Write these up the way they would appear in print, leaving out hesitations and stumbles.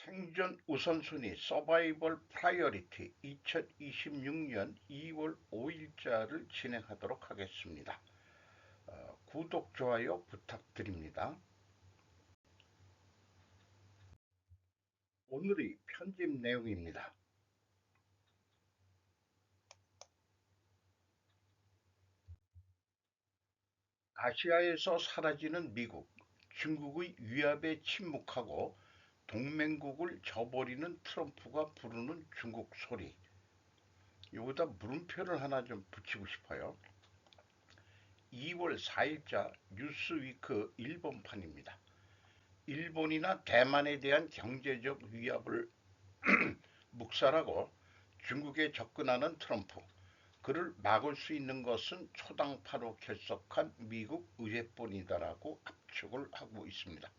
생존 우선순위 서바이벌 프라이어리티 2026년 2월 5일자를 진행하도록 하겠습니다. 구독, 좋아요 부탁드립니다. 오늘의 편집 내용입니다. 아시아에서 사라지는 미국, 중국의 위압에 침묵하고 동맹국을 저버리는 트럼프가 부르는 중국 소리. 여기다 물음표를 하나 좀 붙이고 싶어요. 2월 4일자 뉴스위크 일본판입니다. 일본이나 대만에 대한 경제적 위협을 묵살하고 중국에 접근하는 트럼프. 그를 막을 수 있는 것은 초당파로 결석한 미국 의회뿐이다라고 압축을 하고 있습니다.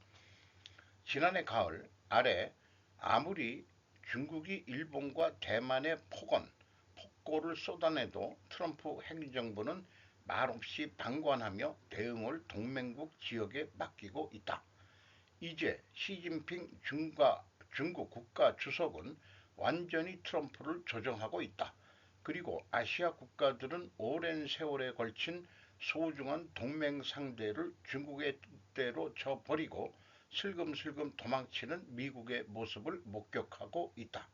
지난해 가을 아래 아무리 중국이 일본과 대만에 폭거를 쏟아내도 트럼프 행정부는 말없이 방관하며 대응을 동맹국 지역에 맡기고 있다. 이제 시진핑 중국 국가 주석은 완전히 트럼프를 조정하고 있다. 그리고 아시아 국가들은 오랜 세월에 걸친 소중한 동맹 상대를 중국의 뜻대로 저버리고 슬금슬금 도망치는 미국의 모습을 목격하고 있다.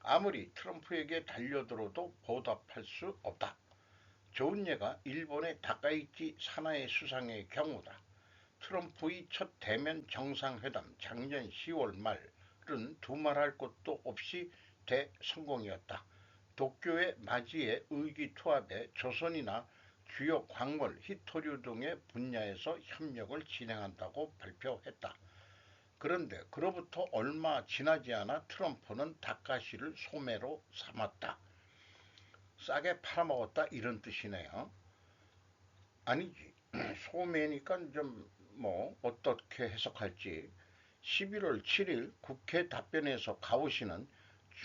아무리 트럼프에게 달려들어도 보답할 수 없다. 좋은 예가 일본의 다카이치 사나이 수상의 경우다. 트럼프의 첫 대면 정상회담 작년 10월 말은 두말할 것도 없이 대성공이었다. 도쿄의 맞이에 의기투합해 조선이나 주요 광물, 히토류 등의 분야에서 협력을 진행한다고 발표했다. 그런데 그로부터 얼마 지나지 않아 트럼프는 다카시를 소매로 삼았다. 싸게 팔아먹었다 이런 뜻이네요. 아니지. 소매니까 좀 어떻게 해석할지. 11월 7일 국회 답변에서 가오시는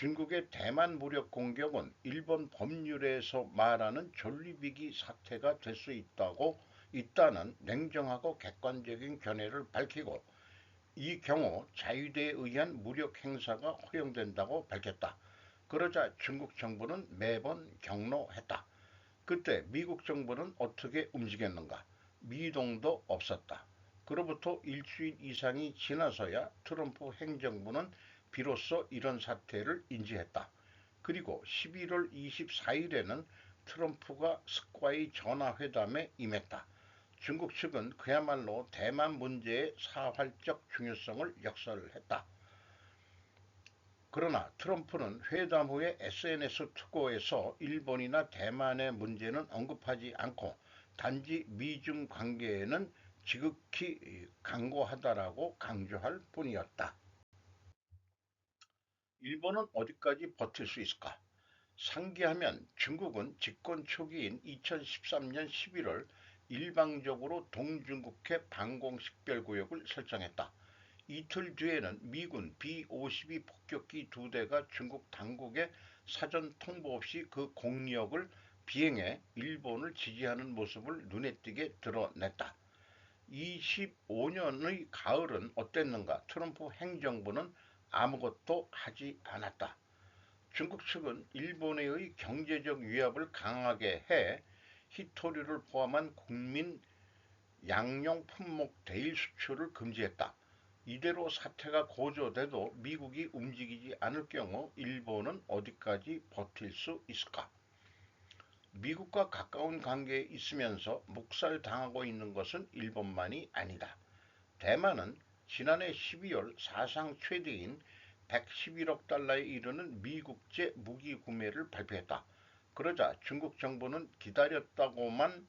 중국의 대만 무력 공격은 일본 법률에서 말하는 존리비기 사태가 될 수 있다는 냉정하고 객관적인 견해를 밝히고 이 경우 자유대에 의한 무력 행사가 허용된다고 밝혔다. 그러자 중국 정부는 매번 경로했다. 그때 미국 정부는 어떻게 움직였는가? 미동도 없었다. 그로부터 일주일 이상이 지나서야 트럼프 행정부는 비로소 이런 사태를 인지했다. 그리고 11월 24일에는 트럼프가 스과의 전화회담에 임했다. 중국 측은 그야말로 대만 문제의 사활적 중요성을 역설했다. 그러나 트럼프는 회담 후에 SNS 투고에서 일본이나 대만의 문제는 언급하지 않고 단지 미중 관계에는 지극히 강고하다라고 강조할 뿐이었다. 일본은 어디까지 버틸 수 있을까? 상기하면 중국은 집권 초기인 2013년 11월 일방적으로 동중국해 방공식별구역을 설정했다. 이틀 뒤에는 미군 B-52 폭격기 2대가 중국 당국의 사전 통보 없이 그 공역을 비행해 일본을 지지하는 모습을 눈에 띄게 드러냈다. 25년의 가을은 어땠는가? 트럼프 행정부는 아무것도 하지 않았다. 중국 측은 일본에 의 경제적 위협을 강하게 해 히토류를 포함한 국민 양용 품목 대일 수출을 금지했다. 이대로 사태가 고조돼도 미국이 움직이지 않을 경우 일본은 어디까지 버틸 수 있을까? 미국과 가까운 관계에 있으면서 묵살당하고 있는 것은 일본만이 아니다. 대만은 지난해 12월 사상 최대인 111억 달러에 이르는 미국제 무기 구매를 발표했다. 그러자 중국 정부는 기다렸다고만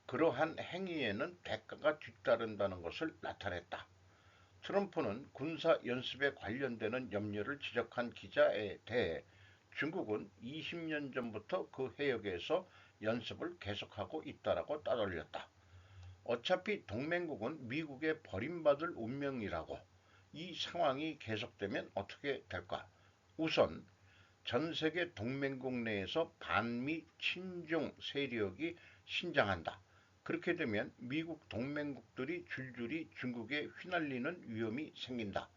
그러한 행위에는 대가가 뒤따른다는 것을 나타냈다. 트럼프는 군사 연습에 관련되는 염려를 지적한 기자에 대해 중국은 20년 전부터 그 해역에서 연습을 계속하고 있다라고 따돌렸다. 어차피 동맹국은 미국의 버림받을 운명이라고. 이 상황이 계속되면 어떻게 될까? 우선 전 세계 동맹국 내에서 반미 친중 세력이 신장한다. 그렇게 되면 미국 동맹국들이 줄줄이 중국에 휘날리는 위험이 생긴다.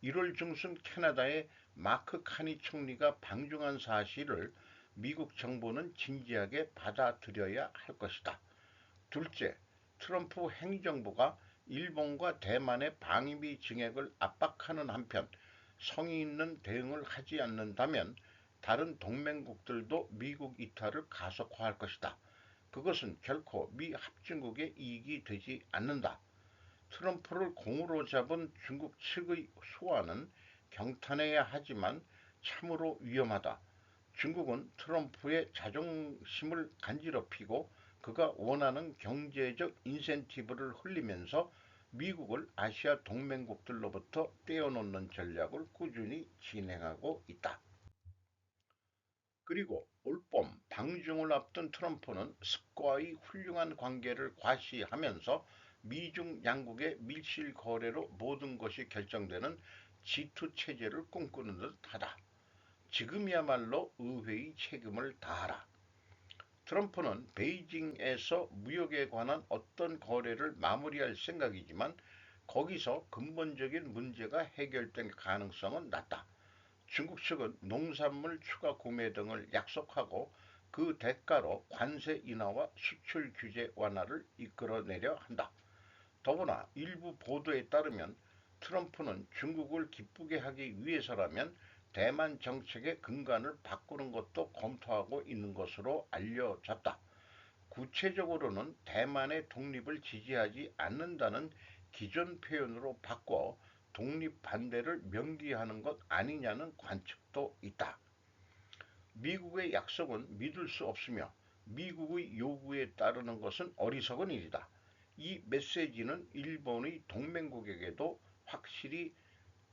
1월 중순 캐나다의 마크 카니 총리가 방중한 사실을 미국 정부는 진지하게 받아들여야 할 것이다. 둘째, 트럼프 행정부가 일본과 대만의 방위비 증액을 압박하는 한편 성의 있는 대응을 하지 않는다면 다른 동맹국들도 미국 이탈을 가속화할 것이다. 그것은 결코 미 합중국의 이익이 되지 않는다. 트럼프를 공으로 잡은 중국 측의 소환은 경탄해야 하지만 참으로 위험하다. 중국은 트럼프의 자존심을 간지럽히고 그가 원하는 경제적 인센티브를 흘리면서 미국을 아시아 동맹국들로부터 떼어놓는 전략을 꾸준히 진행하고 있다. 그리고 올봄 방중을 앞둔 트럼프는 습과의 훌륭한 관계를 과시하면서 미중 양국의 밀실 거래로 모든 것이 결정되는 G2 체제를 꿈꾸는 듯하다. 지금이야말로 의회의 책임을 다하라. 트럼프는 베이징에서 무역에 관한 어떤 거래를 마무리할 생각이지만 거기서 근본적인 문제가 해결될 가능성은 낮다. 중국 측은 농산물 추가 구매 등을 약속하고 그 대가로 관세 인하와 수출 규제 완화를 이끌어내려 한다. 더구나 일부 보도에 따르면 트럼프는 중국을 기쁘게 하기 위해서라면 대만 정책의 근간을 바꾸는 것도 검토하고 있는 것으로 알려졌다. 구체적으로는 대만의 독립을 지지하지 않는다는 기존 표현으로 바꿔 독립 반대를 명기하는 것 아니냐는 관측도 있다. 미국의 약속은 믿을 수 없으며 미국의 요구에 따르는 것은 어리석은 일이다. 이 메시지는 일본의 동맹국에게도 확실히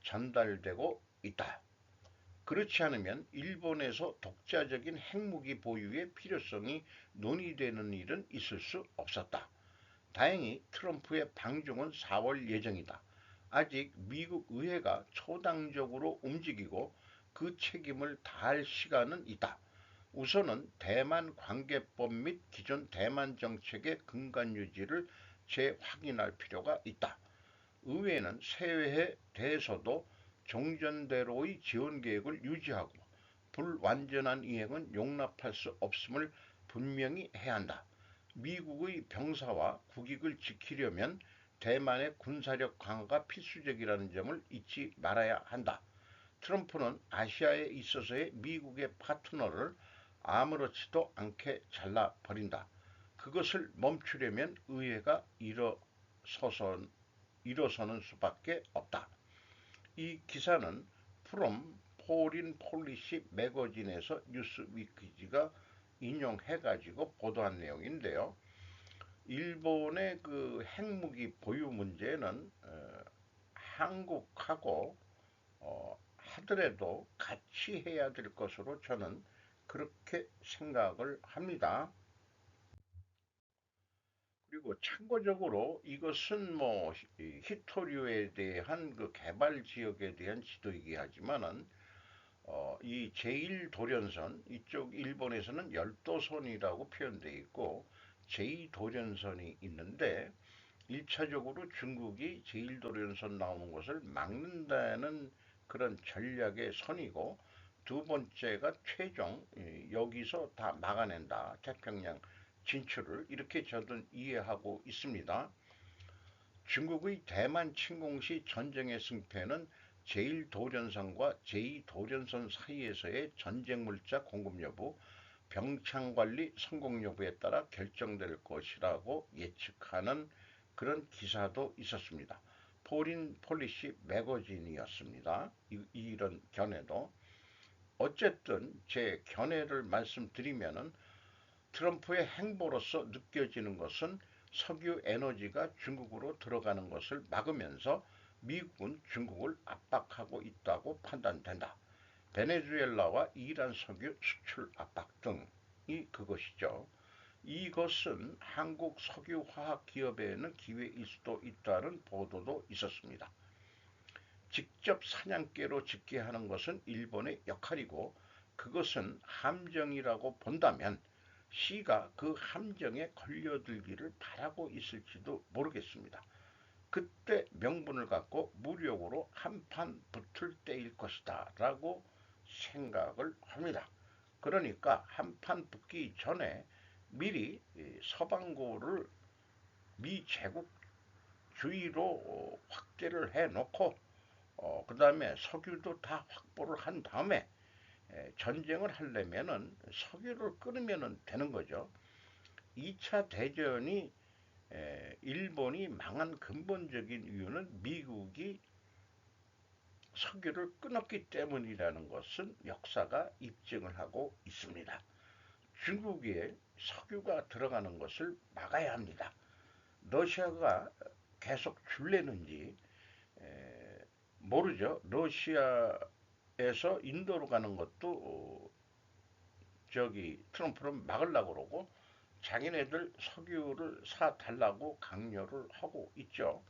전달되고 있다. 그렇지 않으면 일본에서 독자적인 핵무기 보유의 필요성이 논의되는 일은 있을 수 없었다. 다행히 트럼프의 방중은 4월 예정이다. 아직 미국 의회가 초당적으로 움직이고 그 책임을 다할 시간은 있다. 우선은 대만 관계법 및 기존 대만 정책의 근간 유지를 재확인할 필요가 있다. 의회는 새해에 대해서도 종전대로의 지원 계획을 유지하고 불완전한 이행은 용납할 수 없음을 분명히 해야 한다. 미국의 병사와 국익을 지키려면 대만의 군사력 강화가 필수적이라는 점을 잊지 말아야 한다. 트럼프는 아시아에 있어서의 미국의 파트너를 아무렇지도 않게 잘라버린다. 그것을 멈추려면 의회가 일어서는 수밖에 없다. 이 기사는 프롬 포린 폴리시 매거진에서 뉴스위키지가 인용해가지고 보도한 내용인데요. 일본의 그 핵무기 보유 문제는 한국하고 하더라도 같이 해야 될 것으로 저는 그렇게 생각을 합니다. 그리고 참고적으로 이것은 뭐 히토류에 대한 그 개발 지역에 대한 지도이기 하지만은 이 제1도련선 이쪽 일본에서는 열도선이라고 표현되어 있고 제2도련선이 있는데 1차적으로 중국이 제1도련선 나오는 것을 막는다는 그런 전략의 선이고 두 번째가 최종 여기서 다 막아낸다. 태평양 진출을 이렇게 저는 이해하고 있습니다. 중국의 대만 침공 시 전쟁의 승패는 제1도련선과 제2도련선 사이에서의 전쟁 물자 공급 여부, 병창 관리 성공 여부에 따라 결정될 것이라고 예측하는 그런 기사도 있었습니다. 포린 폴리시 매거진이었습니다. 이런 견해도 어쨌든 제 견해를 말씀드리면은 트럼프의 행보로서 느껴지는 것은 석유 에너지가 중국으로 들어가는 것을 막으면서 미국은 중국을 압박하고 있다고 판단된다. 베네수엘라와 이란 석유 수출 압박 등이 그것이죠. 이것은 한국 석유화학 기업에는 기회일 수도 있다는 보도도 있었습니다. 직접 사냥개로 집계하는 것은 일본의 역할이고 그것은 함정이라고 본다면 C가 그 함정에 걸려들기를 바라고 있을지도 모르겠습니다. 그때 명분을 갖고 무력으로 한판 붙을 때일 것이다 라고 생각을 합니다. 그러니까 한판 붙기 전에 미리 서방고를 미 제국 주위로 확대를 해놓고 그 다음에 석유도 다 확보를 한 다음에 전쟁을 하려면은 석유를 끊으면 되는 거죠. 2차 대전이 일본이 망한 근본적인 이유는 미국이 석유를 끊었기 때문이라는 것은 역사가 입증을 하고 있습니다. 중국에 석유가 들어가는 것을 막아야 합니다. 러시아가 계속 줄래는지 모르죠. 러시아에서 인도로 가는 것도 저기 트럼프는 막으려고 그러고 자기네들 석유를 사달라고 강요를 하고 있죠.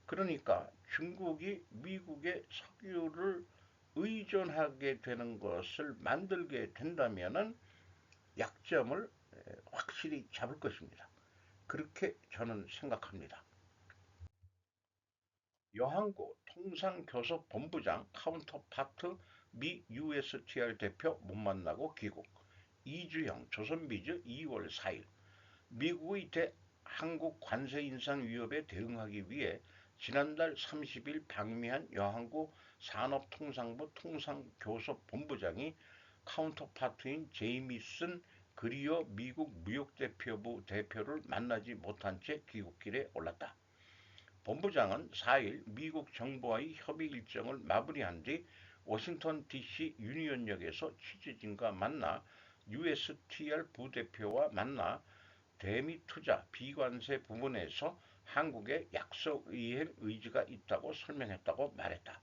그러니까 중국이 미국의 석유를 의존하게 되는 것을 만들게 된다면은 약점을 확실히 잡을 것입니다. 그렇게 저는 생각합니다. 여항고 통상교섭본부장 카운터파트 미 USTR 대표 못 만나고 귀국. 이주영 조선비즈 2월 4일 미국의 한국 관세 인상 위협에 대응하기 위해 지난달 30일 방미한 여항구 산업통상부 통상교섭본부장이 카운터파트인 제이미슨 그리어 미국 무역대표부 대표를 만나지 못한 채 귀국길에 올랐다. 본부장은 4일 미국 정부와의 협의 일정을 마무리한 뒤 워싱턴 DC 유니온역에서 취재진과 만나 USTR 부대표와 만나 대미 투자 비관세 부분에서 한국의 약속 이행 의지가 있다고 설명했다고 말했다.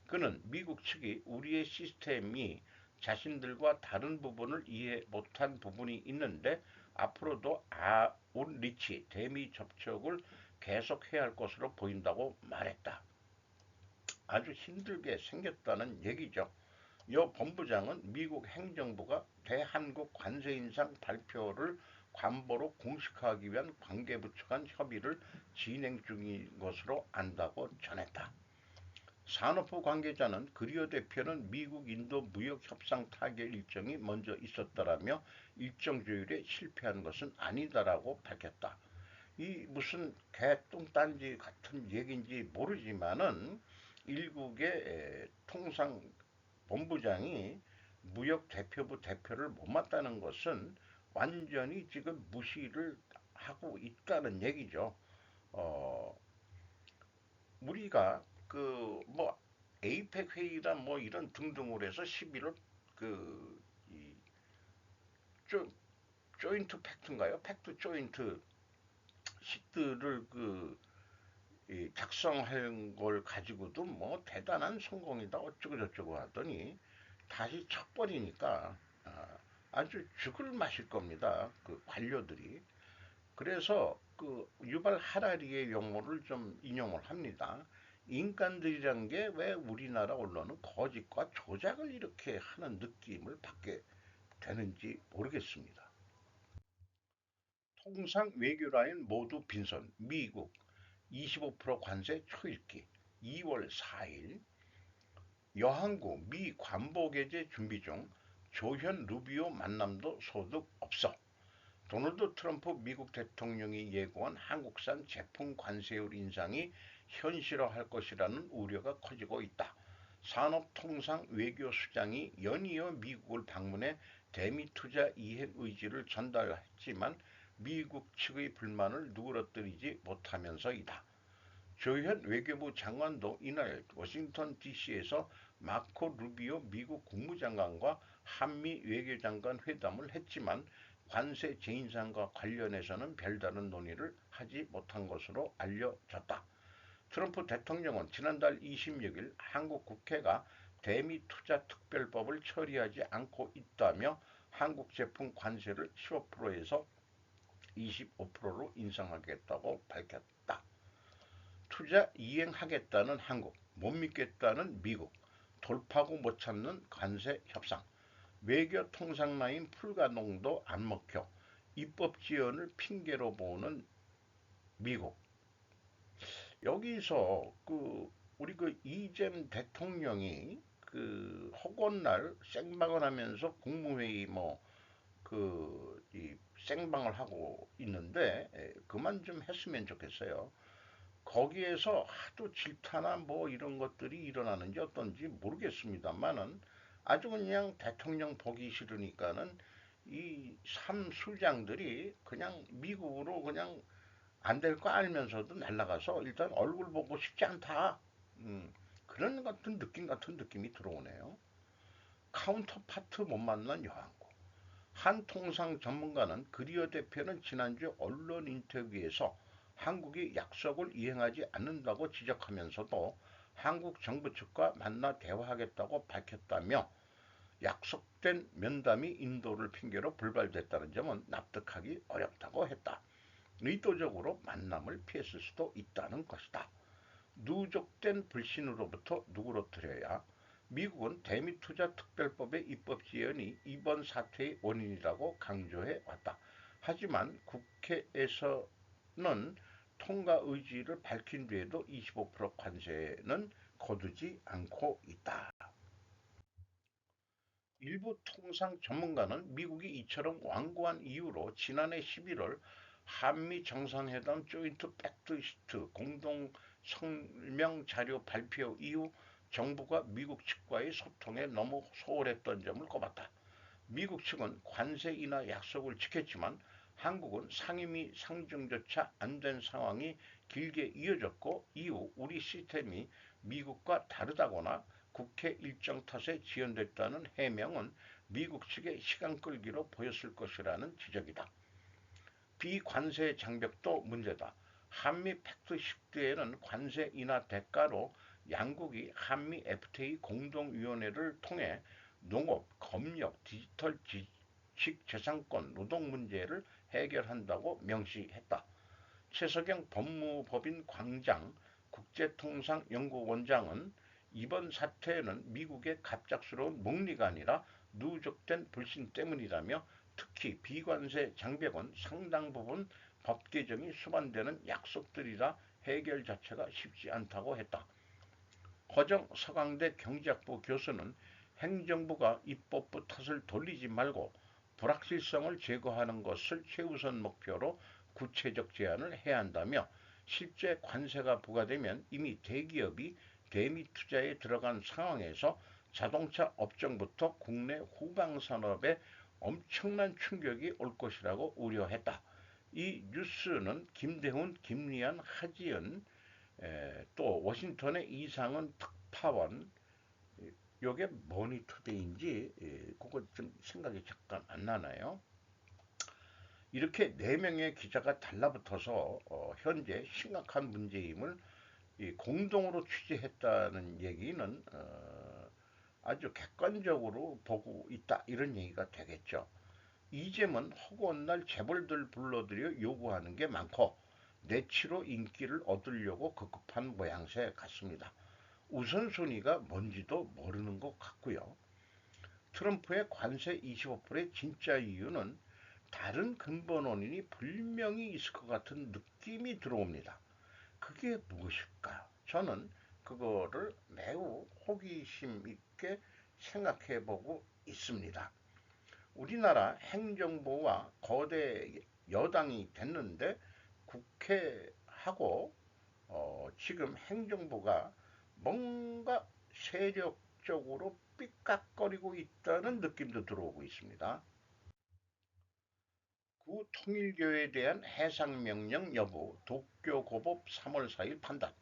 그는 미국 측이 우리의 시스템이 자신들과 다른 부분을 이해 못한 부분이 있는데 앞으로도 아웃리치 대미 접촉을 계속해야 할 것으로 보인다고 말했다. 아주 힘들게 생겼다는 얘기죠. 여 본부장은 미국 행정부가 대한국 관세 인상 발표를 관보로 공식화하기 위한 관계부처 간 협의를 진행 중인 것으로 안다고 전했다. 산업부 관계자는 그리어 대표는 미국 인도 무역 협상 타결 일정이 먼저 있었다라며 일정 조율에 실패한 것은 아니다라고 밝혔다. 이 무슨 개똥딴지 같은 얘기인지 모르지만은 일국의 통상 본부장이 무역 대표부 대표를 못 맡다는 것은 완전히 지금 무시를 하고 있다는 얘기죠. 어, 우리가 그 뭐 에이펙 회의나 뭐 이런 등등으로 해서 11월 그이 조인트 팩트인가요? 팩트 조인트 시트를 작성한 걸 가지고도 뭐 대단한 성공이다 어쩌고 저쩌고 하더니 다시 쳐버리니까 아주 죽을 맛일 겁니다. 그 관료들이. 그래서 그 유발 하라리의 용어를 좀 인용을 합니다. 인간들이란 게 왜 우리나라 언론은 거짓과 조작을 이렇게 하는 느낌을 받게 되는지 모르겠습니다. 통상 외교라인 모두 빈손, 미국 25% 관세 초읽기 2월 4일 여항구 미 관보 개제 준비 중 조현 루비오 만남도 소득 없어. 도널드 트럼프 미국 대통령이 예고한 한국산 제품 관세율 인상이 현실화할 것이라는 우려가 커지고 있다. 산업통상외교수장이 연이어 미국을 방문해 대미 투자 이행 의지를 전달했지만 미국 측의 불만을 누그러뜨리지 못하면서이다. 조현 외교부 장관도 이날 워싱턴 DC에서 마코 루비오 미국 국무장관과 한미 외교장관 회담을 했지만 관세 재인상과 관련해서는 별다른 논의를 하지 못한 것으로 알려졌다. 트럼프 대통령은 지난달 26일 한국 국회가 대미 투자 특별법을 처리하지 않고 있다며 한국 제품 관세를 15%에서 25%로 인상하겠다고 밝혔다. 투자 이행하겠다는 한국, 못 믿겠다는 미국, 돌파구 못 찾는 관세 협상, 외교 통상 라인 풀가동도 안 먹혀 입법 지연을 핑계로 보는 미국. 여기서 우리 이잼 대통령이 허구날 생방을 하면서 국무회의 이 생방을 하고 있는데 그만 좀 했으면 좋겠어요. 거기에서 하도 질타나 이런 것들이 일어나는지 어떤지 모르겠습니다만은 아주 그냥 대통령 보기 싫으니까는 이 삼수장들이 그냥 미국으로 그냥 안 될 거 알면서도 날라가서 일단 얼굴 보고 싶지 않다. 그런 같은 느낌 같은 느낌이 들어오네요. 카운터파트 못 만난 여왕국. 한 통상 전문가는 그리어 대표는 지난주 언론 인터뷰에서 한국이 약속을 이행하지 않는다고 지적하면서도 한국 정부 측과 만나 대화하겠다고 밝혔다며 약속된 면담이 인도를 핑계로 불발됐다는 점은 납득하기 어렵다고 했다. 의도적으로 만남을 피했을 수도 있다는 것이다. 누적된 불신으로부터 누그러뜨려야 미국은 대미투자특별법의 입법 지연이 이번 사태의 원인이라고 강조해 왔다. 하지만 국회에서는 통과 의지를 밝힌 뒤에도 25% 관세는 거두지 않고 있다. 일부 통상 전문가는 미국이 이처럼 완고한 이유로 지난해 11월 한미 정상회담 조인트 팩트시트 공동 성명 자료 발표 이후 정부가 미국 측과의 소통에 너무 소홀했던 점을 꼽았다. 미국 측은 관세 인하 약속을 지켰지만 한국은 상임위 상정조차 안 된 상황이 길게 이어졌고 이후 우리 시스템이 미국과 다르다거나 국회 일정 탓에 지연됐다는 해명은 미국 측의 시간 끌기로 보였을 것이라는 지적이다. 비관세 장벽도 문제다. 한미 팩트 십대에는 관세 인하 대가로 양국이 한미 FTA 공동위원회를 통해 농업, 검역, 디지털 지식 재산권, 노동 문제를 해결한다고 명시했다. 최석영 법무법인 광장 국제통상연구원장은 이번 사태는 미국의 갑작스러운 목리가 아니라 누적된 불신 때문이라며 특히 비관세 장벽은 상당 부분 법 개정이 수반되는 약속들이라 해결 자체가 쉽지 않다고 했다. 허정 서강대 경제학부 교수는 행정부가 입법부 탓을 돌리지 말고 불확실성을 제거하는 것을 최우선 목표로 구체적 제안을 해야 한다며 실제 관세가 부과되면 이미 대기업이 대미 투자에 들어간 상황에서 자동차 업종부터 국내 후방 산업에 엄청난 충격이 올 것이라고 우려했다. 이 뉴스는 김대훈, 김리안, 하지연, 또 워싱턴의 이상은 특파원, 요게 머니투데이인지 그거 좀 생각이 잠깐 안 나나요? 이렇게 네 명의 기자가 달라붙어서 현재 심각한 문제임을 공동으로 취재했다는 얘기는 아주 객관적으로 보고 있다 이런 얘기가 되겠죠. 이잼은 허구한 날 재벌들 불러들여 요구하는 게 많고 내치로 인기를 얻으려고 급급한 모양새 같습니다. 우선순위가 뭔지도 모르는 것 같고요. 트럼프의 관세 25%의 진짜 이유는 다른 근본 원인이 분명히 있을 것 같은 느낌이 들어옵니다. 그게 무엇일까? 저는 그거를 매우 호기심 있게 생각해 보고 있습니다. 우리나라 행정부와 거대 여당이 됐는데 국회하고 지금 행정부가 뭔가 세력적으로 삐깍거리고 있다는 느낌도 들어오고 있습니다. 구 통일교에 대한 해상명령 여부 도쿄고법 3월 4일 판단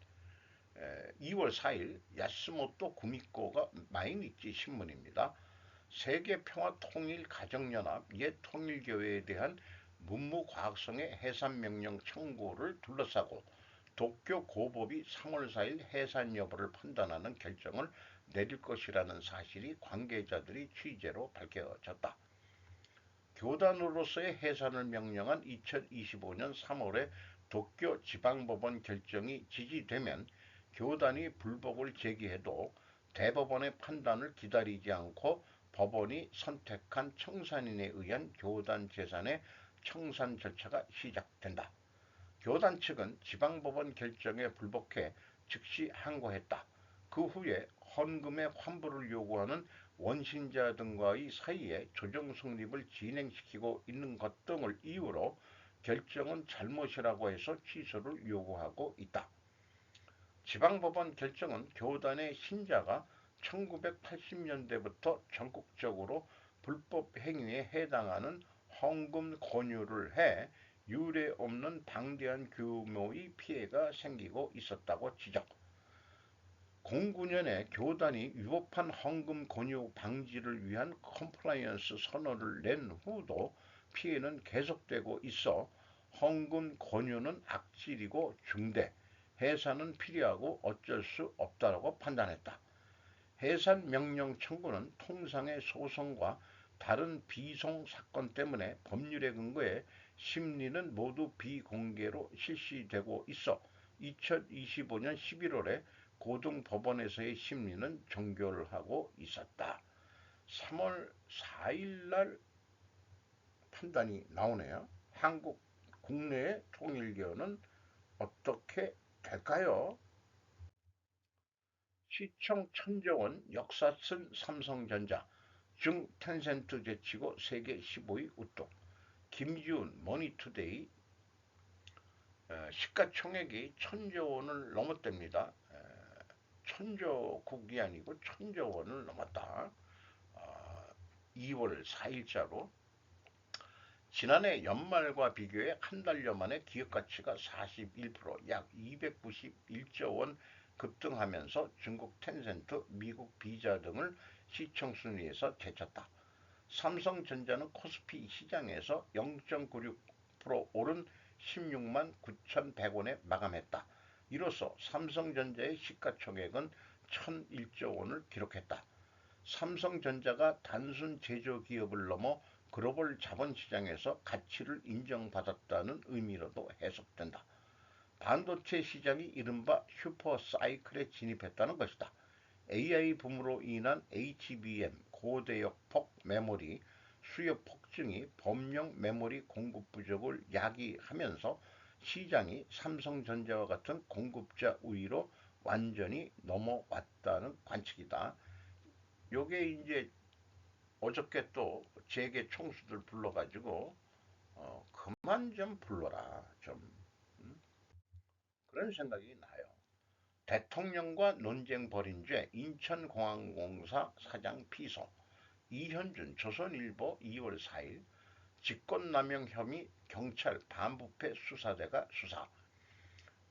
2월 4일 야스모토 구미코가 마이니치 신문입니다. 세계평화통일가정연합 옛 통일교회에 대한 문무과학성의 해산명령 청구를 둘러싸고 도쿄 고법이 3월 4일 해산 여부를 판단하는 결정을 내릴 것이라는 사실이 관계자들의 취재로 밝혀졌다. 교단으로서의 해산을 명령한 2025년 3월에 도쿄 지방법원 결정이 지지되면 교단이 불복을 제기해도 대법원의 판단을 기다리지 않고 법원이 선택한 청산인에 의한 교단 재산의 청산 절차가 시작된다. 교단 측은 지방법원 결정에 불복해 즉시 항고했다. 그 후에 헌금의 환불을 요구하는 원신자 등과의 사이에 조정 성립을 진행시키고 있는 것 등을 이유로 결정은 잘못이라고 해서 취소를 요구하고 있다. 지방법원 결정은 교단의 신자가 1980년대부터 전국적으로 불법 행위에 해당하는 헌금 권유를 해 유례 없는 방대한 규모의 피해가 생기고 있었다고 지적. 09년에 교단이 위법한 헌금 권유 방지를 위한 컴플라이언스 선언을 낸 후도 피해는 계속되고 있어 헌금 권유는 악질이고 중대, 해산은 필요하고 어쩔 수 없다고 판단했다. 해산 명령 청구는 통상의 소송과 다른 비송 사건 때문에 법률에 근거해 심리는 모두 비공개로 실시되고 있어 2025년 11월에 고등법원에서의 심리는 종결을 하고 있었다. 3월 4일 날 판단이 나오네요. 한국 국내의 통일교는 어떻게 될까요? 시총 1000조 원 역사 쓴 삼성전자 중 텐센트 제치고 세계 15위 우뚝. 김지훈 머니투데이 시가총액이 1000조 원을 넘었답니다. 1000조국이 아니고 1000조 원을 넘었다. 2월 4일자로 지난해 연말과 비교해 한 달여 만에 기업 가치가 41%약 291조 원 급등하면서 중국 텐센트, 미국 비자 등을 시총 순위에서 제쳤다. 삼성전자는 코스피 시장에서 0.96% 오른 16만 9,100원에 마감했다. 이로써 삼성전자의 시가총액은 1,001조 원을 기록했다. 삼성전자가 단순 제조기업을 넘어 글로벌 자본시장에서 가치를 인정받았다는 의미로도 해석된다. 반도체 시장이 이른바 슈퍼사이클에 진입했다는 것이다. AI 붐으로 인한 HBM 고대역폭 메모리 수요 폭증이 범용 메모리 공급 부족을 야기하면서 시장이 삼성전자와 같은 공급자 우위로 완전히 넘어왔다는 관측이다. 요게 이제 어저께 또 재계 총수들 불러가지고 그만 좀 불러라 좀 음? 그런 생각이 나요. 대통령과 논쟁 벌인 죄 인천공항공사 사장 피소. 이현준 조선일보 2월 4일 직권남용 혐의 경찰 반부패 수사대가 수사.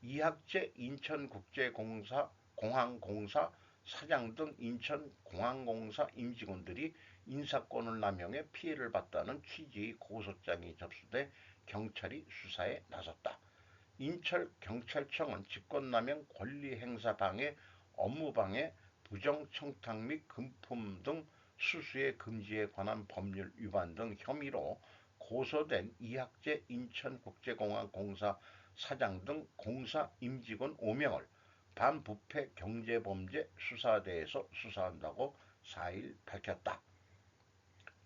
이학재 인천국제공사 공항공사 사장 등 인천공항공사 임직원들이 인사권을 남용해 피해를 봤다는 취지의 고소장이 접수돼 경찰이 수사에 나섰다. 인천경찰청은 직권남용 권리행사 방해, 업무방해, 부정청탁 및 금품 등 수수의 금지에 관한 법률 위반 등 혐의로 고소된 이학재 인천국제공항공사 사장 등 공사 임직원 5명을 반부패 경제범죄 수사대에서 수사한다고 4일 밝혔다.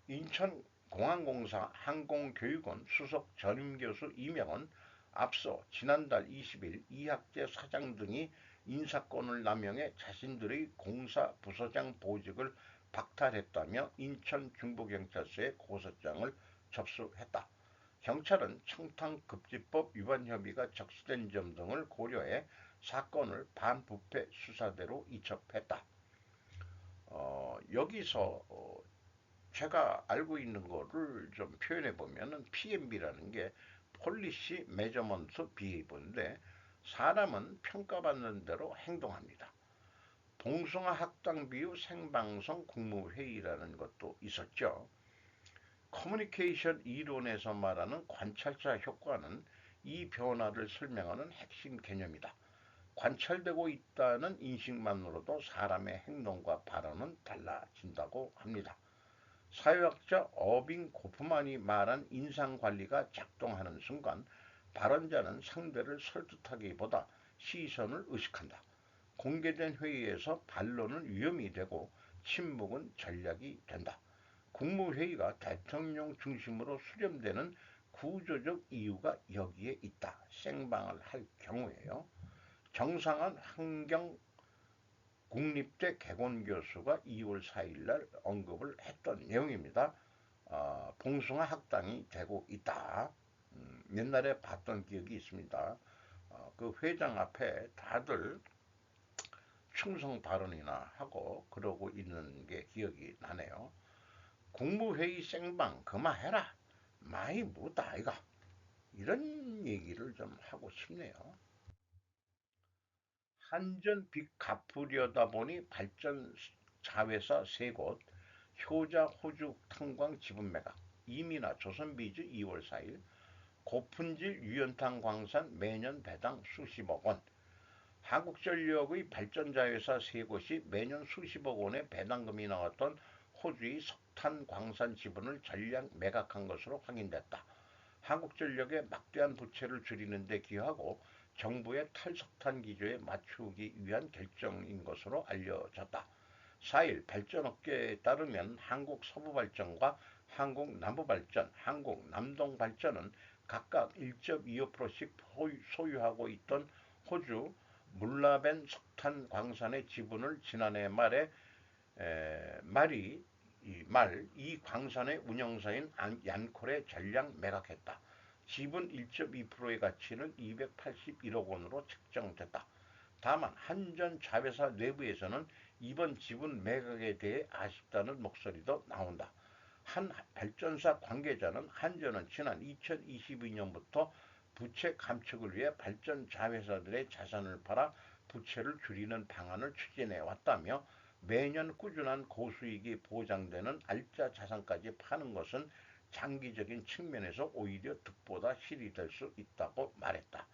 인천공항공사 항공교육원 수석 전임교수 2명은 앞서 지난달 20일 이학재 사장 등이 인사권을 남용해 자신들의 공사 부서장 보직을 박탈했다며 인천중부경찰서에 고소장을 접수했다. 경찰은 청탕급지법 위반 혐의가 적시된 점 등을 고려해 사건을 반부패 수사대로 이첩했다. 여기서 제가 알고 있는 거를 좀 표현해 보면은 PMB라는 게 폴리시 메저먼트 비헤이버인데 사람은 평가받는 대로 행동합니다. 봉숭아 학당 비유 생방송 국무회의라는 것도 있었죠. 커뮤니케이션 이론에서 말하는 관찰자 효과는 이 변화를 설명하는 핵심 개념이다. 관찰되고 있다는 인식만으로도 사람의 행동과 발언은 달라진다고 합니다. 사회학자 어빙 고프만이 말한 인상관리가 작동하는 순간 발언자는 상대를 설득하기보다 시선을 의식한다. 공개된 회의에서 반론은 위험이 되고 침묵은 전략이 된다. 국무회의가 대통령 중심으로 수렴되는 구조적 이유가 여기에 있다. 생방을 할 경우에요. 정상한 환경 국립대 개건 교수가 2월 4일날 언급을 했던 내용입니다. 봉숭아 학당이 되고 있다. 옛날에 봤던 기억이 있습니다. 그 회장 앞에 다들 충성 발언이나 하고 그러고 있는 게 기억이 나네요. 국무회의 생방 그만해라. 많이 묻다 아이가. 이런 얘기를 좀 하고 싶네요. 한전 빚 갚으려다 보니 발전 자회사 3곳, 효자 호주 탄광 지분 매각, 이미나 조선비즈 2월 4일, 고품질 유연탄 광산 매년 배당 수십억 원, 한국전력의 발전자회사 3곳이 매년 수십억 원의 배당금이 나왔던 호주의 석탄 광산 지분을 전량 매각한 것으로 확인됐다. 한국전력의 막대한 부채를 줄이는 데 기여하고 정부의 탈석탄 기조에 맞추기 위한 결정인 것으로 알려졌다. 4일 발전업계에 따르면 한국서부발전과 한국남부발전, 한국남동발전은 각각 1.25%씩 소유하고 있던 호주 물라벤 석탄 광산의 지분을 지난해 이 광산의 운영사인 얀콜에 전량 매각했다. 지분 1.2%의 가치는 281억 원으로 책정됐다. 다만 한전 자회사 내부에서는 이번 지분 매각에 대해 아쉽다는 목소리도 나온다. 한 발전사 관계자는 한전은 지난 2022년부터 부채 감축을 위해 발전 자회사들의 자산을 팔아 부채를 줄이는 방안을 추진해 왔다며 매년 꾸준한 고수익이 보장되는 알짜 자산까지 파는 것은 장기적인 측면에서 오히려 득보다 실이 될 수 있다고 말했다.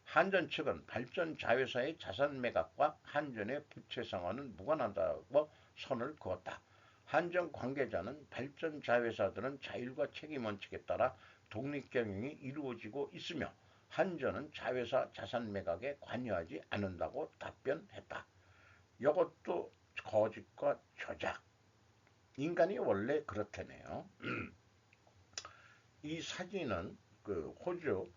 한전 측은 발전 자회사의 자산 매각과 한전의 부채 상환은 무관하다고 선을 그었다. 한전 관계자는 발전 자회사들은 자율과 책임 원칙에 따라 독립 경영이 이루어지고 있으며 한전은 자회사 자산 매각에 관여하지 않는다고 답변했다. 이것도 거짓과 조작. 인간이 원래 그렇다네요. 이 사진은 그 호주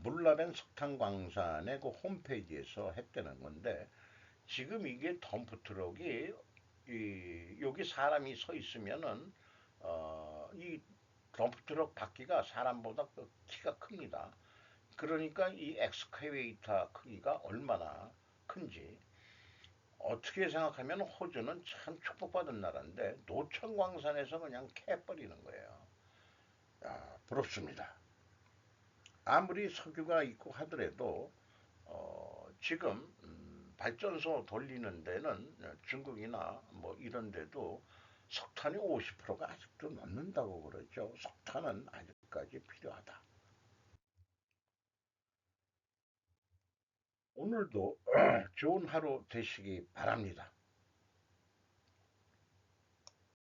물라벤 석탄광산의 그 홈페이지에서 했다는 건데 지금 이게 덤프트럭이 여기 사람이 서 있으면은 이 덤프트럭 바퀴가 사람보다 그 키가 큽니다. 그러니까 이 엑스카베이터 크기가 얼마나 큰지 어떻게 생각하면 호주는 참 축복받은 나라인데 노천광산에서 그냥 캐버리는 거예요. 부럽습니다. 아무리 석유가 있고 하더라도 지금 발전소 돌리는 데는 중국이나 뭐 이런 데도 석탄이 50%가 아직도 넘는다고 그러죠. 석탄은 아직까지 필요하다. 오늘도 좋은 하루 되시기 바랍니다.